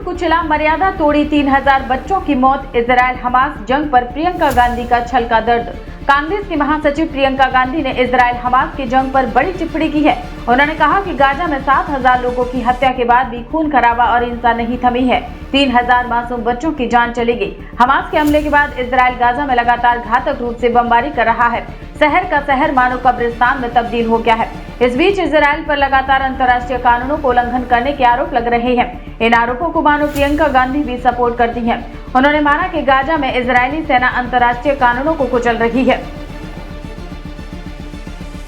कुचला, मर्यादा तोड़ी, 3000 बच्चों की मौत, इजराइल हमास जंग पर प्रियंका गांधी का छलका दर्द। कांग्रेस की महासचिव प्रियंका गांधी ने इजराइल हमास की जंग पर बड़ी टिप्पणी की है। उन्होंने कहा कि गाजा में 7000 लोगों की हत्या के बाद भी खून खराबा और हिंसा नहीं थमी है। 3000 मासूम बच्चों की जान चली गई। हमास के हमले के बाद इजराइल गाजा में लगातार घातक रूप से बमबारी कर रहा है। शहर का शहर मानो कब्रिस्तान में तब्दील हो गया है। इस बीच इजराइल पर लगातार अंतर्राष्ट्रीय कानूनों को उल्लंघन करने के आरोप लग रहे हैं। इन आरोपों को मानो प्रियंका गांधी भी सपोर्ट करती हैं। उन्होंने माना कि गाजा में इजरायली सेना अंतर्राष्ट्रीय कानूनों को कुचल रही है।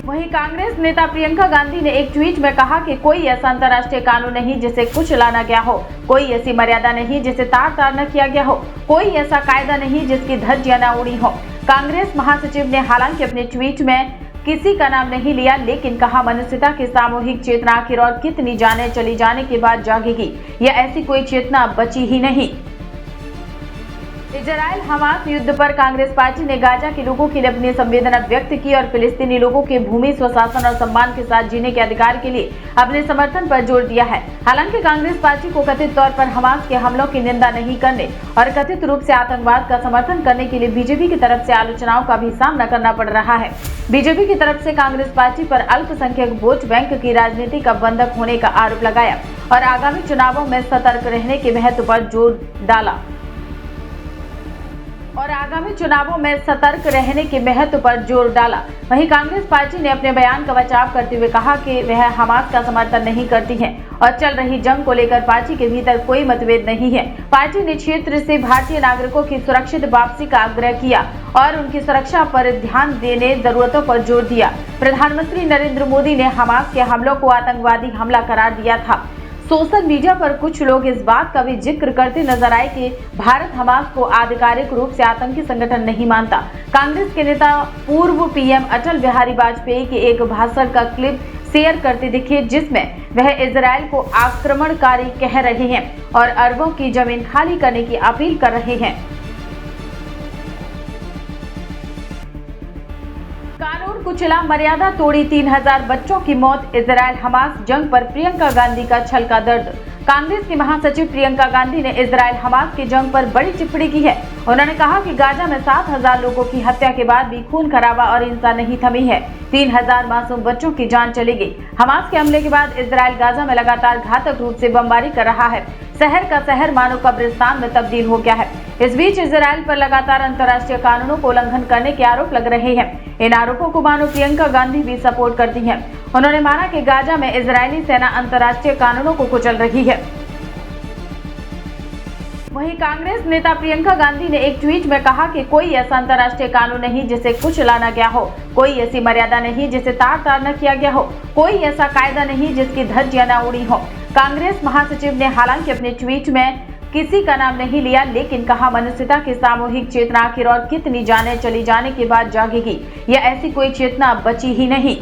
वहीं कांग्रेस नेता प्रियंका गांधी ने एक ट्वीट में कहा कि कोई ऐसा अंतर्राष्ट्रीय कानून नहीं जिसे कुछ लाना गया हो, कोई ऐसी मर्यादा नहीं जिसे तार न किया गया हो, कोई ऐसा कायदा नहीं जिसकी धज्जियां न उड़ी हो। कांग्रेस महासचिव ने हालांकि अपने ट्वीट में किसी का नाम नहीं लिया, लेकिन कहा मनुष्यता की सामूहिक चेतना आखिर और कितनी जाने चली जाने के बाद जागेगी, या ऐसी कोई चेतना बची ही नहीं। इजराइल हमास युद्ध पर कांग्रेस पार्टी ने गाजा के लोगों के लिए अपनी संवेदना व्यक्त की और फिलिस्तीनी लोगों के भूमि, स्वशासन और सम्मान के साथ जीने के अधिकार के लिए अपने समर्थन पर जोर दिया है। हालांकि कांग्रेस पार्टी को कथित तौर पर हमास के हमलों की निंदा नहीं करने और कथित रूप से आतंकवाद का समर्थन करने के लिए बीजेपी की तरफ से आलोचनाओं का भी सामना करना पड़ रहा है। बीजेपी की तरफ से कांग्रेस पार्टी पर अल्पसंख्यक वोट बैंक की राजनीति का बंधक होने का आरोप लगाया और आगामी चुनावों में सतर्क रहने के महत्व पर जोर डाला। वहीं कांग्रेस पार्टी ने अपने बयान का बचाव करते हुए कहा कि वह हमास का समर्थन नहीं करती है और चल रही जंग को लेकर पार्टी के भीतर कोई मतभेद नहीं है। पार्टी ने क्षेत्र से भारतीय नागरिकों की सुरक्षित वापसी का आग्रह किया और उनकी सुरक्षा पर ध्यान देने जरूरतों पर जोर दिया। प्रधानमंत्री नरेंद्र मोदी ने हमास के हमलों को आतंकवादी हमला करार दिया था। सोशल मीडिया पर कुछ लोग इस बात का भी जिक्र करते नजर आए कि भारत हमास को आधिकारिक रूप से आतंकी संगठन नहीं मानता। कांग्रेस के नेता पूर्व पीएम अटल बिहारी वाजपेयी के एक भाषण का क्लिप शेयर करते दिखे, जिसमें वह इजराइल को आक्रमणकारी कह रहे हैं और अरबों की जमीन खाली करने की अपील कर रहे हैं। कानून कुचला, मर्यादा तोड़ी, 3000 बच्चों की मौत, इजराइल हमास जंग पर प्रियंका गांधी का छलका दर्द। कांग्रेस की महासचिव प्रियंका गांधी ने इजराइल हमास की जंग पर बड़ी टिप्पणी की है। उन्होंने कहा कि गाजा में 7000 लोगों की हत्या के बाद भी खून खराबा और हिंसा नहीं थमी है। 3000 मासूम बच्चों की जान चली गई। हमास के हमले के बाद इजराइल गाजा में लगातार घातक रूप से बमबारी कर रहा है। शहर का शहर मानो कब्रिस्तान में तब्दील हो गया है। इस बीच इजराइल पर लगातार अंतर्राष्ट्रीय कानूनों को उल्लंघन करने के आरोप लग रहे हैं। इन आरोपों को मानो प्रियंका गांधी भी सपोर्ट करती हैं। उन्होंने माना कि गाजा में इजरायली सेना अंतर्राष्ट्रीय कानूनों को कुचल रही है। वहीं कांग्रेस नेता प्रियंका गांधी ने एक ट्वीट में कहा कि कोई ऐसा अंतर्राष्ट्रीय कानून नहीं जिसे कुछ लाना गया हो, कोई ऐसी मर्यादा नहीं जिसे तार न किया गया हो, कोई ऐसा कायदा नहीं जिसकी धज्जियां न उड़ी हो। कांग्रेस महासचिव ने हालांकि अपने ट्वीट में किसी का नाम नहीं लिया, लेकिन कहा मनुष्यता की सामूहिक चेतना आखिर और कितनी जाने चली जाने के बाद जागेगी, या ऐसी कोई चेतना बची ही नहीं।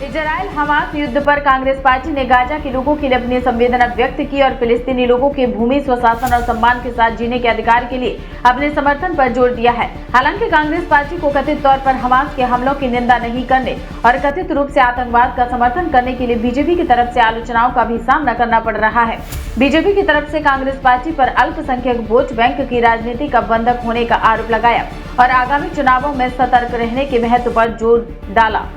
इजराइल हमास युद्ध पर कांग्रेस पार्टी ने गाजा के लोगों के लिए अपनी संवेदना व्यक्त की और फिलिस्तीनी लोगों के भूमि, स्वशासन और सम्मान के साथ जीने के अधिकार के लिए अपने समर्थन पर जोर दिया है। हालांकि कांग्रेस पार्टी को कथित तौर पर हमास के हमलों की निंदा नहीं करने और कथित रूप से आतंकवाद का समर्थन करने के लिए बीजेपी की तरफ से आलोचनाओं का भी सामना करना पड़ रहा है। बीजेपी की तरफ से कांग्रेस पार्टी पर अल्पसंख्यक वोट बैंक की राजनीति का बंधक होने का आरोप लगाया और आगामी चुनावों में सतर्क रहने के महत्व पर जोर डाला।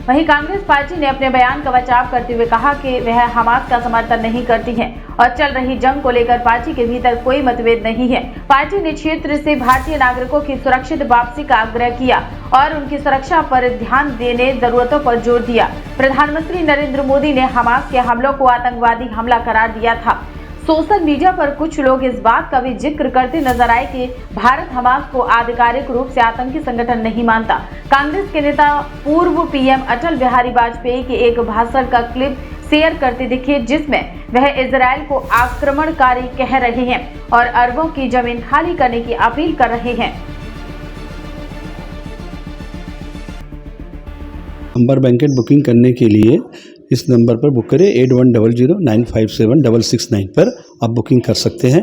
वहीं कांग्रेस पार्टी ने अपने बयान का बचाव करते हुए कहा कि वह हमास का समर्थन नहीं करती है और चल रही जंग को लेकर पार्टी के भीतर कोई मतभेद नहीं है। पार्टी ने क्षेत्र से भारतीय नागरिकों की सुरक्षित वापसी का आग्रह किया और उनकी सुरक्षा पर ध्यान देने जरूरतों पर जोर दिया। प्रधानमंत्री नरेंद्र मोदी ने हमास के हमलों को आतंकवादी हमला करार दिया था। सोशल मीडिया पर कुछ लोग इस बात का भी जिक्र करते नजर आए कि भारत हमास को आधिकारिक रूप से आतंकी संगठन नहीं मानता। कांग्रेस के नेता पूर्व पीएम अटल बिहारी वाजपेयी के एक भाषण का क्लिप शेयर करते दिखे, जिसमें वह इजराइल को आक्रमणकारी कह रहे हैं और अरबों की जमीन खाली करने की अपील कर रहे हैं। नंबर बैंकेट बुकिंग करने के लिए इस नंबर पर बुक करें 8100957669 पर आप बुकिंग कर सकते हैं।